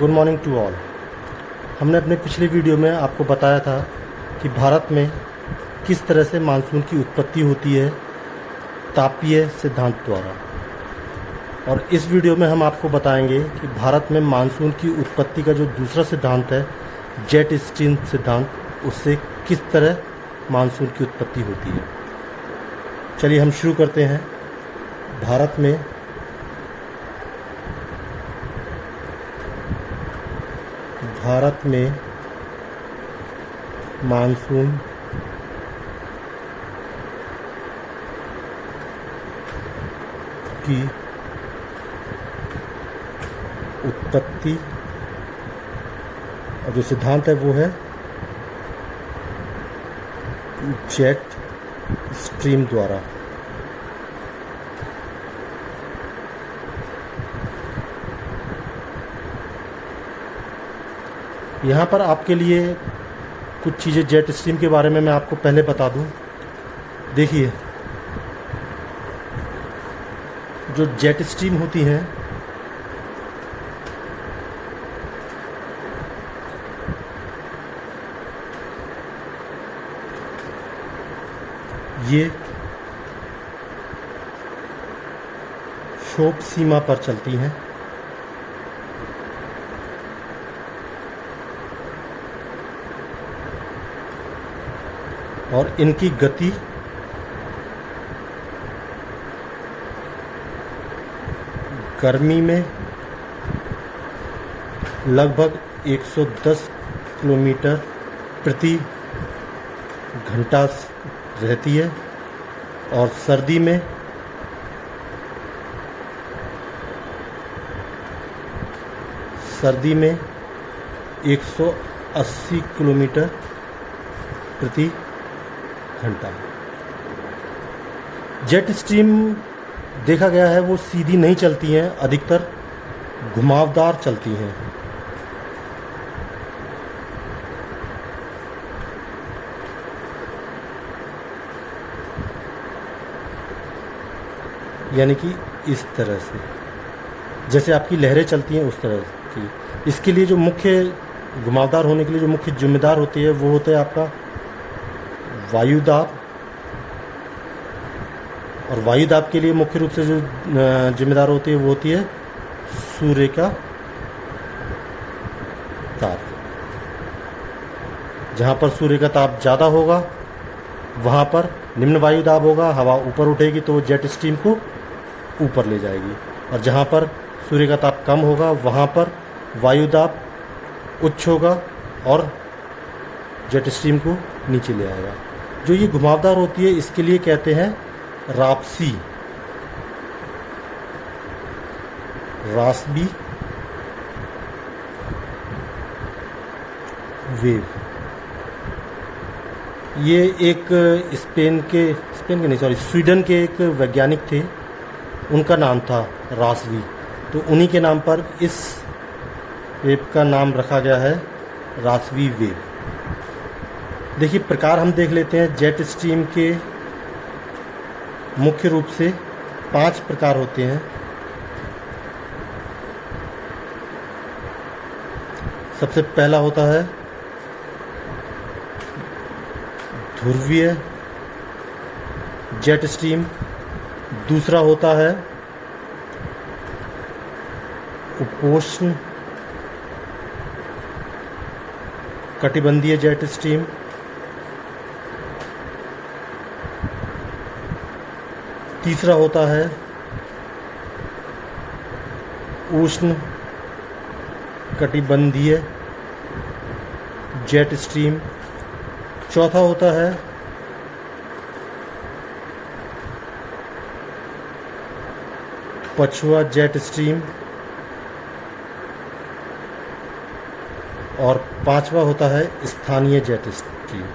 Good morning to all. हमने अपने पिछले वीडियो में आपको बताया था कि भारत में किस तरह से मानसून की उत्पत्ति होती है तापीय सिद्धांत द्वारा, और इस वीडियो में हम आपको बताएंगे कि भारत में मानसून की उत्पत्ति का जो दूसरा सिद्धांत है जेट स्ट्रीम सिद्धांत, उससे किस तरह मानसून की उत्पत्ति होती है। चलिए हम शुरू करते हैं। भारत में मानसून की उत्पत्ति और जो सिद्धांत है वो है जेट स्ट्रीम द्वारा। यहाँ पर आपके लिए कुछ चीज़ें जेट स्ट्रीम के बारे में मैं आपको पहले बता दूं। देखिए, जो जेट स्ट्रीम होती हैं ये क्षोभ सीमा पर चलती हैं और इनकी गति गर्मी में लगभग 110 किलोमीटर प्रति घंटा रहती है और सर्दी में सर्दी में 180 किलोमीटर प्रति घंटा। जेट स्ट्रीम देखा गया है वो सीधी नहीं चलती हैं, अधिकतर घुमावदार चलती हैं। यानी कि इस तरह से जैसे आपकी लहरें चलती हैं उस तरह की। इसके लिए जो मुख्य घुमावदार होने के लिए जो मुख्य जिम्मेदार होती है वो होता है आपका वायुदाब, और वायुदाब के लिए मुख्य रूप से जो जिम्मेदार होती है वो होती है सूर्य का ताप। जहाँ पर सूर्य का ताप ज़्यादा होगा वहाँ पर निम्न वायुदाब होगा, हवा ऊपर उठेगी तो जेट स्ट्रीम को ऊपर ले जाएगी, और जहाँ पर सूर्य का ताप कम होगा वहाँ पर वायुदाब उच्च होगा और जेट स्ट्रीम को नीचे ले आएगा। जो ये घुमावदार होती है इसके लिए कहते हैं राप्सी, रास्बी वेव। ये एक स्वीडन के एक वैज्ञानिक थे, उनका नाम था रास्बी, तो उन्हीं के नाम पर इस वेव का नाम रखा गया है रास्बी वेव। देखिए, प्रकार हम देख लेते हैं। जेट स्ट्रीम के मुख्य रूप से 5 प्रकार होते हैं। सबसे पहला होता है ध्रुवीय जेट स्ट्रीम, दूसरा होता है उपोष्ण कटिबंधीय जेट स्ट्रीम, तीसरा होता है उष्ण कटिबंधीय जेट स्ट्रीम, चौथा होता है पछुआ जेट स्ट्रीम, और पांचवा होता है स्थानीय जेट स्ट्रीम।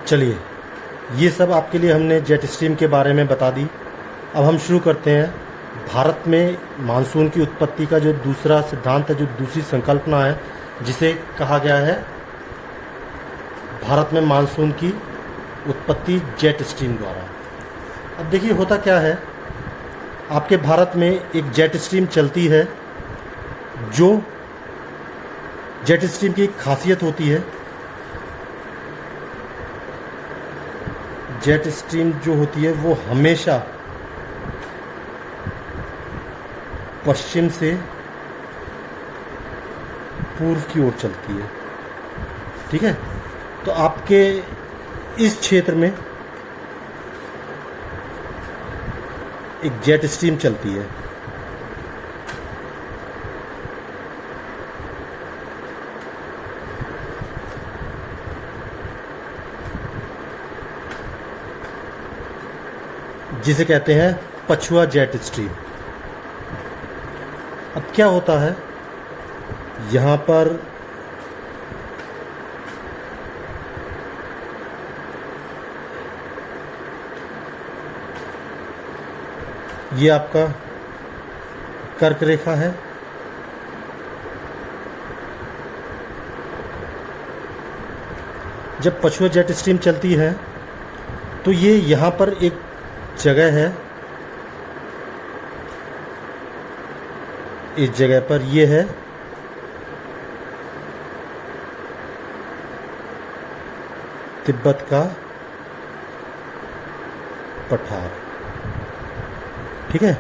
चलिए, ये सब आपके लिए हमने जेट स्ट्रीम के बारे में बता दी। अब हम शुरू करते हैं भारत में मानसून की उत्पत्ति का जो दूसरा सिद्धांत है, जो दूसरी संकल्पना है, जिसे कहा गया है भारत में मानसून की उत्पत्ति जेट स्ट्रीम द्वारा। अब देखिए होता क्या है, आपके भारत में एक जेट स्ट्रीम चलती है। जो जेट स्ट्रीम की एक खासियत होती है, जेट स्ट्रीम जो होती है वो हमेशा पश्चिम से पूर्व की ओर चलती है। ठीक है, तो आपके इस क्षेत्र में एक जेट स्ट्रीम चलती है। जिसे कहते हैं पछुआ जेट स्ट्रीम। अब क्या होता है, यहाँ पर ये आपका कर्क रेखा है। जब पछुआ जेट स्ट्रीम चलती है तो ये यहाँ पर एक जगह है, इस जगह पर ये है तिब्बत का पठार। ठीक है,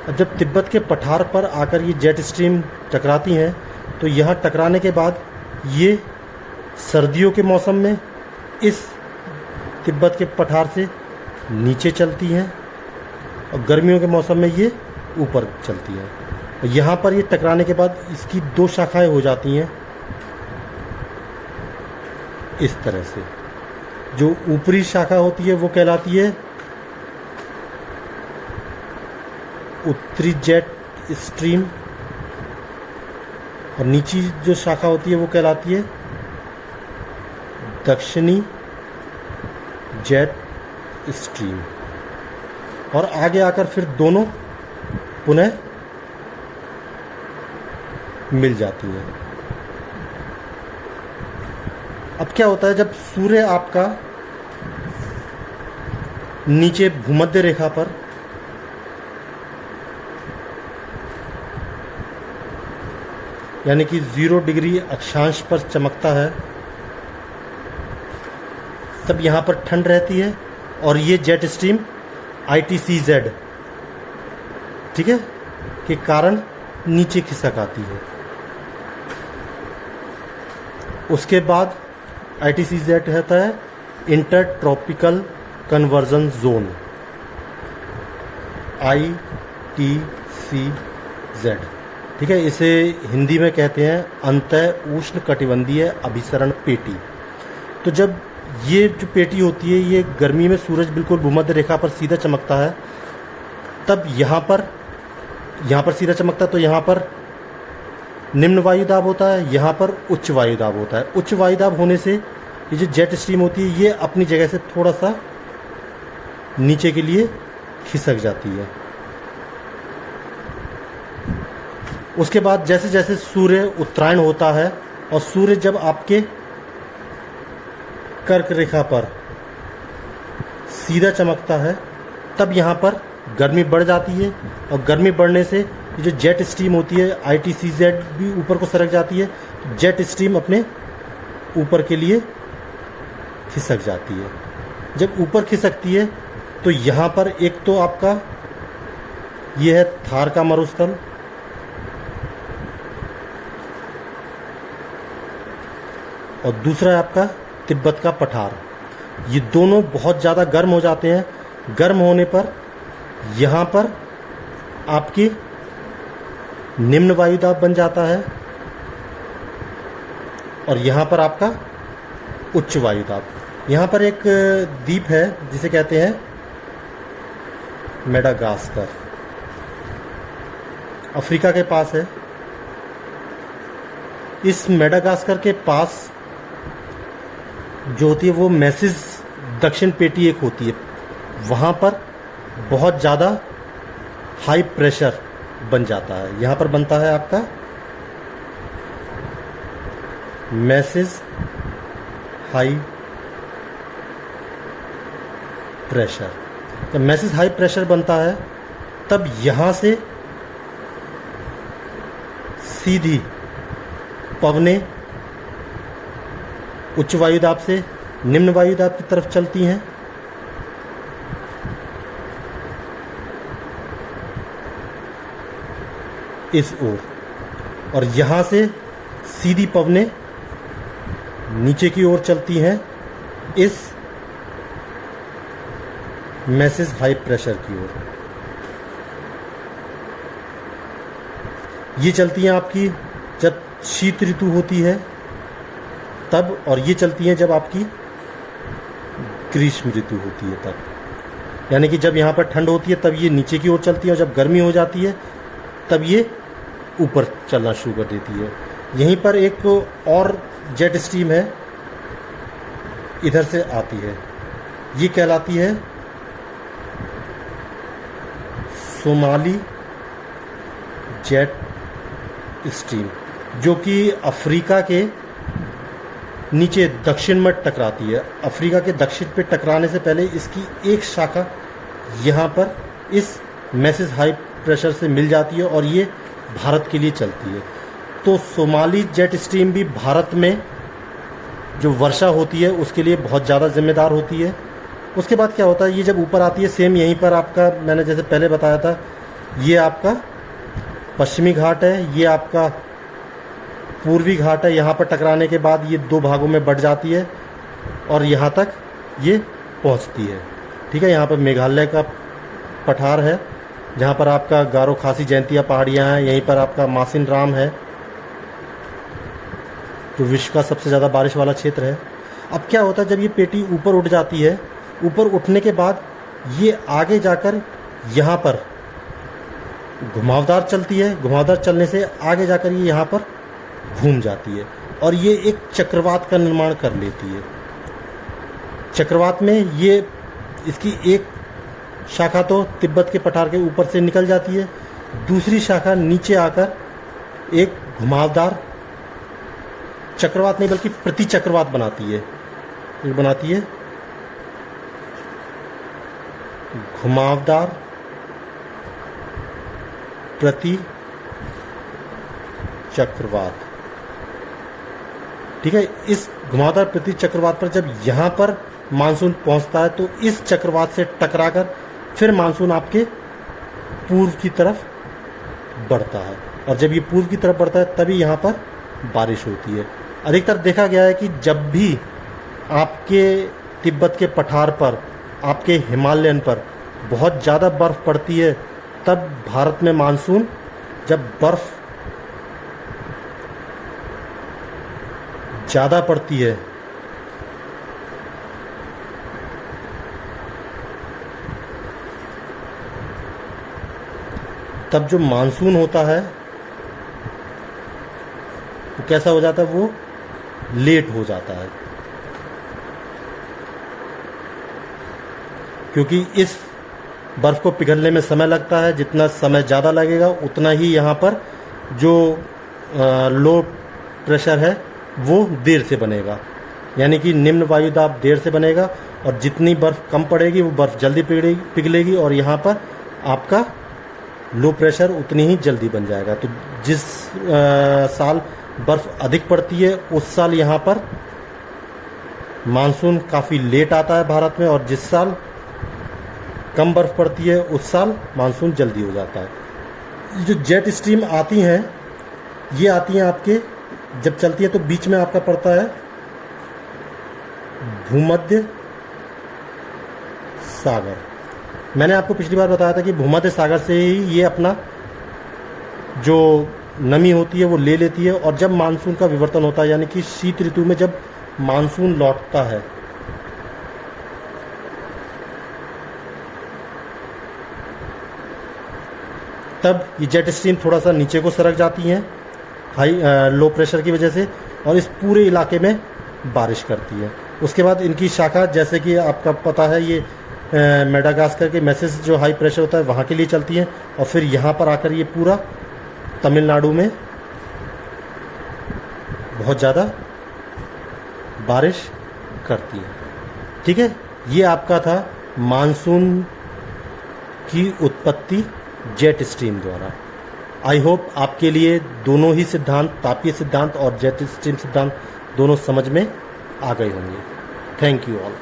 अब जब तिब्बत के पठार पर आकर ये जेट स्ट्रीम टकराती हैं तो यहाँ टकराने के बाद ये सर्दियों के मौसम में इस तिब्बत के पठार से नीचे चलती हैं और गर्मियों के मौसम में ये ऊपर चलती हैं। और यहाँ पर ये टकराने के बाद इसकी दो शाखाएं हो जाती हैं इस तरह से। जो ऊपरी शाखा होती है वो कहलाती है उत्तरी जेट स्ट्रीम और नीची जो शाखा होती है वो कहलाती है दक्षिणी जेट स्ट्रीम। और आगे आकर फिर दोनों पुनः मिल जाती हैं। अब क्या होता है, जब सूर्य आपका नीचे भूमध्य रेखा पर यानी कि 0 डिग्री अक्षांश पर चमकता है तब यहाँ पर ठंड रहती है और ये जेट स्ट्रीम ITCZ, ठीक है, के कारण नीचे खिसक आती है। उसके बाद ITCZ होता है inter tropical conversion zone, ITCZ। ठीक है, इसे हिंदी में कहते हैं अंतः उष्ण कटिबंधीय अभिसरण पेटी। तो जब ये जो पेटी होती है ये गर्मी में सूरज बिल्कुल भूमध्य रेखा पर सीधा चमकता है, तब यहाँ पर सीधा चमकता है तो यहाँ पर निम्न वायुदाब होता है, यहाँ पर उच्च वायुदाब होता है। उच्च वायुदाब होने से ये जो जेट स्ट्रीम होती है ये अपनी जगह से थोड़ा सा नीचे के लिए खिसक जाती है। उसके बाद जैसे जैसे सूर्य उत्तरायण होता है और सूर्य जब आपके कर्क रेखा पर सीधा चमकता है तब यहाँ पर गर्मी बढ़ जाती है और गर्मी बढ़ने से ये जो जेट स्ट्रीम होती है ITCZ भी ऊपर को सरक जाती है। जेट स्ट्रीम अपने ऊपर के लिए खिसक जाती है। जब ऊपर खिसकती है तो यहाँ पर एक तो आपका ये है थार का मरुस्थल और दूसरा है आपका तिब्बत का पठार। ये दोनों बहुत ज़्यादा गर्म हो जाते हैं। गर्म होने पर यहाँ पर आपकी निम्न वायुदाब बन जाता है और यहाँ पर आपका उच्च वायुदाब। यहाँ पर एक द्वीप है जिसे कहते हैं मेडागास्कर, अफ्रीका के पास है। इस मेडागास्कर के पास जो होती है वो मैसिज दक्षिण पेटी एक होती है, वहाँ पर बहुत ज़्यादा हाई प्रेशर बन जाता है। यहाँ पर बनता है आपका मैसेज हाई प्रेशर। जब मैसेज हाई प्रेशर बनता है तब यहाँ से सीधी पवनें उच्च वायुदाब से निम्न वायुदाब की तरफ चलती हैं। इस ओर, और यहाँ से सीधी पवनें नीचे की ओर चलती हैं इस मैसेज हाई प्रेशर की ओर। ये चलती हैं आपकी जब शीत ऋतु होती है तब, और ये चलती हैं जब आपकी ग्रीष्म ऋतु होती है तब। यानी कि जब यहाँ पर ठंड होती है तब ये नीचे की ओर चलती है, और जब गर्मी हो जाती है तब ये ऊपर चलना शुरू कर देती है। यहीं पर एक और जेट स्ट्रीम है, इधर से आती है, ये कहलाती है सोमाली जेट स्ट्रीम, जो कि अफ्रीका के नीचे दक्षिण में टकराती है। अफ्रीका के दक्षिण पे टकराने से पहले इसकी एक शाखा यहाँ पर इस मैसेज हाई प्रेशर से मिल जाती है और ये भारत के लिए चलती है। तो सोमाली जेट स्ट्रीम भी भारत में जो वर्षा होती है उसके लिए बहुत ज़्यादा जिम्मेदार होती है। उसके बाद क्या होता है, ये जब ऊपर आती है, सेम यहीं पर आपका, मैंने जैसे पहले बताया था, ये आपका पश्चिमी घाट है, ये आपका पूर्वी घाट है। यहाँ पर टकराने के बाद ये दो भागों में बढ़ जाती है और यहाँ तक ये पहुँचती है। ठीक है, यहाँ पर मेघालय का पठार है, जहाँ पर आपका गारो खासी जयंतिया पहाड़ियाँ हैं। यहीं पर आपका मासिन राम है, जो विश्व का सबसे ज़्यादा बारिश वाला क्षेत्र है। अब क्या होता है, जब ये पेटी ऊपर उठ जाती है, ऊपर उठने के बाद ये आगे जाकर यहाँ पर घुमावदार चलती है। घुमावदार चलने से आगे जाकर ये यहाँ पर घूम जाती है और ये एक चक्रवात का निर्माण कर लेती है। चक्रवात में ये इसकी एक शाखा तो तिब्बत के पठार के ऊपर से निकल जाती है, दूसरी शाखा नीचे आकर एक घुमावदार चक्रवात नहीं बल्कि प्रति चक्रवात बनाती है। ये बनाती है घुमावदार प्रति चक्रवात। ठीक है, इस घुमावदार प्रति चक्रवात पर जब यहाँ पर मानसून पहुँचता है तो इस चक्रवात से टकराकर फिर मानसून आपके पूर्व की तरफ बढ़ता है, और जब ये पूर्व की तरफ बढ़ता है तभी यहाँ पर बारिश होती है। अधिकतर देखा गया है कि जब भी आपके तिब्बत के पठार पर, आपके हिमालयन पर बहुत ज़्यादा बर्फ़ पड़ती है, तब भारत में मानसून, जब बर्फ़ ज़्यादा पड़ती है तब जो मानसून होता है वो कैसा हो जाता है, वो लेट हो जाता है, क्योंकि इस बर्फ़ को पिघलने में समय लगता है। जितना समय ज़्यादा लगेगा उतना ही यहाँ पर जो लो प्रेशर है वो देर से बनेगा, यानी कि निम्न वायुदाब देर से बनेगा, और जितनी बर्फ़ कम पड़ेगी वो बर्फ़ जल्दी पिघलेगी और यहाँ पर आपका लो प्रेशर उतनी ही जल्दी बन जाएगा। तो जिस साल बर्फ़ अधिक पड़ती है उस साल यहाँ पर मानसून काफ़ी लेट आता है भारत में, और जिस साल कम बर्फ़ पड़ती है उस साल मानसून जल्दी हो जाता है। जो जेट स्ट्रीम आती हैं, ये आती हैं आपके, जब चलती है तो बीच में आपका पड़ता है भूमध्य सागर। मैंने आपको पिछली बार बताया था कि भूमध्य सागर से ही ये अपना जो नमी होती है वो ले लेती है, और जब मानसून का विवर्तन होता है, यानी कि शीत ऋतु में जब मानसून लौटता है, तब ये जेट स्ट्रीम थोड़ा सा नीचे को सरक जाती हैं लो प्रेशर की वजह से, और इस पूरे इलाके में बारिश करती है। उसके बाद इनकी शाखा, जैसे कि आपका पता है, ये मेडागास्कर के मैसेज जो हाई प्रेशर होता है वहाँ के लिए चलती हैं, और फिर यहाँ पर आकर ये पूरा तमिलनाडु में बहुत ज़्यादा बारिश करती है। ठीक है, ये आपका था मानसून की उत्पत्ति जेट स्ट्रीम द्वारा। आई होप आपके लिए दोनों ही सिद्धांत, तापीय सिद्धांत और जेट स्ट्रीम सिद्धांत दोनों समझ में आ गए होंगे। Thank you all.